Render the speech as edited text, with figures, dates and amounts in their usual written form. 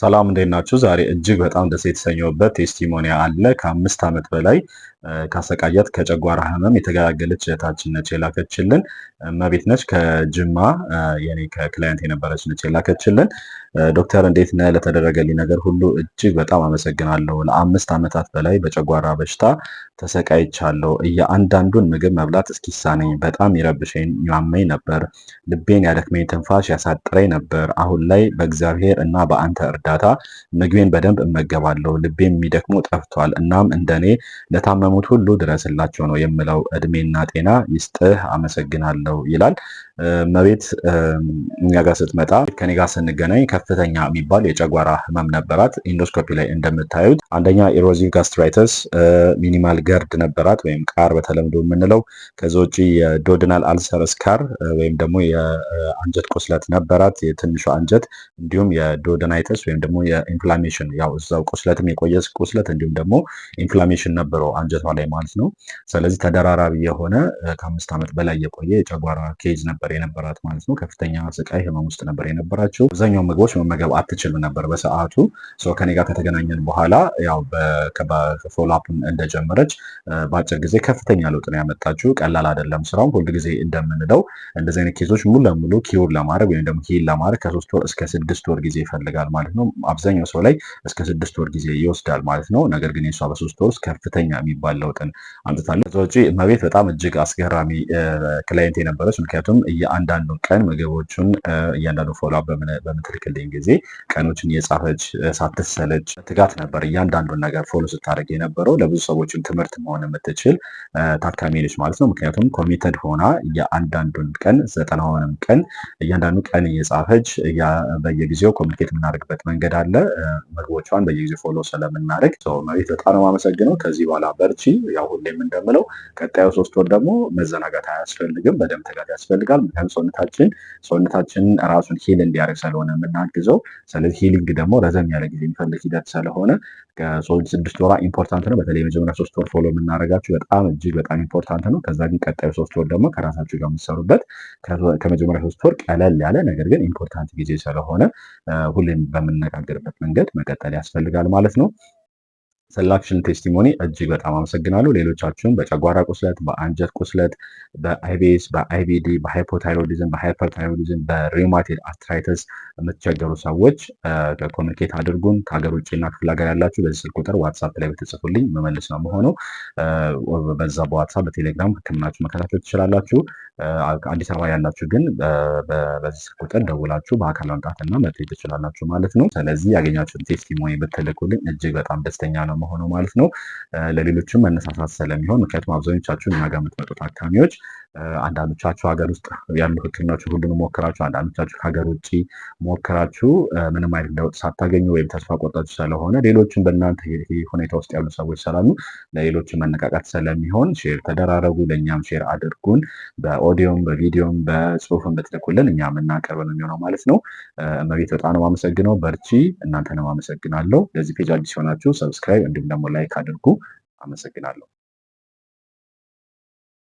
ሰላም እንዴት ናችሁ? ዛሬ እጅግ በጣም ደስ የተሰኘሁበት ቴስቲሞኒ አለ። ከ5 ዓመት በላይ ካሰቃያት ከጨጓራ ህመም የተገላገለች እህታችን ነች የላከችልን። እመቤት ነች ከጅማ የኔ ከክላይንት የነበረች ነች የላከችልን። ዶክተር እንዴት ነህ? ለተደረገልኝ ነገር ሁሉ እጅግ በጣም አመሰግናለሁ። ለ5 ዓመታት በላይ በጨጓራ በሽታ ተሰቃይቻለሁ። እያንዳንዱን ምግብ መብላት እስኪሳነኝ በጣም ይረብሸኝ ያመኝ ነበር። ልቤን ያደክመኝ፣ ትንፋሽ ያሳጥረኝ ነበር። አሁን ላይ በእግዚአብሔር እና በአንተ እርዳታ ምግቤን በደንብ እመገባለሁ። ልቤም የሚደክመው ጠፍቷል። እናም እንደኔ ለታመሙት ሁሉ ድረስላቸው ነው የምለው። እድሜና ጤና ይስጥህ፣ አመሰግናለሁ ይላል። እመቤት እኛ ጋር ስትመጣ ከኔ ጋር ስንገናኝ ከፍተኛ የሚባል የጨጓራ ህመም ነበራት። ኢንዶስኮፒ ላይ እንደምታዩት አንደኛ ኢሮዚቭ ጋስትራይተስ፣ ሚኒማል ገርድ ነበራት ወይም ቃር በተለምዶ የምንለው። ከዚ ውጭ የዶድናል አልሰር ስካር ወይም ደግሞ የአንጀት ቁስለት ነበራት፣ የትንሿ አንጀት። እንዲሁም የዶደናይተስ ወይም ደግሞ የኢንፍላሜሽን ያው እዛው ቁስለትም የቆየ ቁስለት እንዲሁም ደግሞ ኢንፍላሜሽን ነበረው አንጀቷ ላይ ማለት ነው። ስለዚህ ተደራራቢ የሆነ ከ5 ዓመት በላይ የቆየ የጨጓራ ኬዝ ነበር የነበራት ማለት ነው። ከፍተኛ ስቃይ ህመም ውስጥ ነበር የነበራቸው። አብዛኛው ምግቦች መመገብ አትችልም ነበር በሰዓቱ። ከኔ ጋር ከተገናኘን በኋላ ያው በፎሎአፕ እንደጀመረች በአጭር ጊዜ ከፍተኛ ለውጥ ነው ያመጣችው። ቀላል አይደለም ስራውም። ሁልጊዜ እንደምንለው እንደዚህ አይነት ኬዞች ሙሉ ለሙሉ ኪውር ለማድረግ ወይም ደግሞ ሂል ለማድረግ ከ3 ወር እስከ 6 ወር ጊዜ ይፈልጋል ማለት ነው። አብዛኛው ሰው ላይ እስከ 6 ወር ጊዜ ይወስዳል ማለት ነው። ነገር ግን የሷ በ3 ወር ውስጥ ከፍተኛ የሚባል ለውጥን አምጥታለች። ከዛ ውጪ እመቤት በጣም እጅግ አስገራሚ ክላይንት የነበረች፣ ምክንያቱም እያንዳንዱን ቀን ምግቦቹን እያንዳንዱ ፎሎአፕ በምትልክልኝ ጊዜ ቀኖችን የጻፈች ሳትሰለች ትጋት ነበር እያንዳንዱን ነገር ፎሎ ስታደርግ የነበረው። ለብዙ ሰዎችም ትምህርት መሆን የምትችል ታካሚ ነች ማለት ነው። ምክንያቱም ኮሚትድ ሆና የአንዳንዱን ቀን 90ውንም ቀን እያንዳንዱ ቀን እየጻፈች በየጊዜው ኮሚኒኬት የምናደርግበት መንገድ አለ። ምግቦቿን በየጊዜው ፎሎ ስለምናደርግ እመቤት በጣም ነው የማመሰግነው። ከዚህ በኋላ በርቺ። ያው ሁሌም እንደምለው ቀጣዩ 3 ወር ደግሞ መዘናጋት አያስፈልግም፣ በደንብ ትጋት ያስፈልጋል። ምክንያቱም ሰውነታችን ራሱን ሂል እንዲያደርግ ስለሆነ የምናግዘው። ስለዚህ ሂሊንግ ደግሞ ረዘም ያለ ጊዜ የሚፈልግ ሂደት ስለሆነ ከ6 ወራ ኢምፖርታንት ነው። በተለይ የመጀመሪያ 3 ወር ፎሎ የምናደርጋችሁ በጣም እጅግ በጣም ኢምፖርታንት ነው። ከዛ ግን ቀጣዩ 3 ወር ደግሞ ከራሳችሁ ጋር የምትሰሩበት ከመጀመሪያ 3 ወር ቀለል ያለ ነገር ግን ኢምፖርታንት ጊዜ ስለሆነ ሁሌም በምንነጋገርበት መንገድ መቀጠል ያስፈልጋል ማለት ነው። ስላክሽን ቴስቲሞኒ እጅግ በጣም አመሰግናለሁ። ሌሎቻችሁም በጨጓራ ቁስለት፣ በአንጀት ቁስለት፣ በአይቢኤስ፣ በአይቢዲ፣ በሃይፖታይሮይዲዝም፣ በሃይፐርታይሮይዲዝም፣ በሪውማቲድ አርትራይተስ የምትቸገሩ ሰዎች ኮሚኒኬት አድርጉን። ከሀገር ውጭ እና ክፍለ ሀገር ያላችሁ በዚህ ስልክ ቁጥር ዋትሳፕ ላይ በተጽፉልኝ መመልስ ነው መሆነው። በዛ በዋትሳፕ በቴሌግራም ህክምናችሁ መከታተል ትችላላችሁ። አዲስ አበባ ያላችሁ ግን በዚህ ስልክ ቁጥር ደውላችሁ በአካል መምጣትና መጥተው ትችላላችሁ ማለት ነው። ስለዚህ ያገኛችሁን ቴስቲሞኒ ብትልኩልኝ እጅግ በጣም ደስተኛ ነው መሆኑ ማለት ነው። ለሌሎችም መነሳሳት ስለሚሆን፣ ምክንያቱም አብዛኞቻችሁ እኛ ጋር የምትመጡ ታካሚዎች አንዳንዶቻችሁ ሀገር ውስጥ ያሉ ህክምናዎች ሁሉንም ሞክራችሁ፣ አንዳንዶቻችሁ ከሀገር ውጭ ሞክራችሁ ምንም አይነት ለውጥ ሳታገኙ ወይም ተስፋ ቆርጣችሁ ስለሆነ ሌሎችን በእናንተ ሁኔታ ውስጥ ያሉ ሰዎች ስላሉ ለሌሎችን መነቃቃት ስለሚሆን ሼር ተደራረጉ፣ ለእኛም ሼር አድርጉን። በኦዲዮም በቪዲዮም በጽሁፍም ብትልኩልን እኛ የምናቀርብ ነው የሚሆነው ማለት ነው። እመቤት በጣም ነው የማመሰግነው። በርቺ። እናንተንም አመሰግናለሁ። ለዚህ ፔጅ አዲስ ሲሆናችሁ ሰብስክራይብ እንዲሁም ደግሞ ላይክ አድርጉ። አመሰግናለሁ።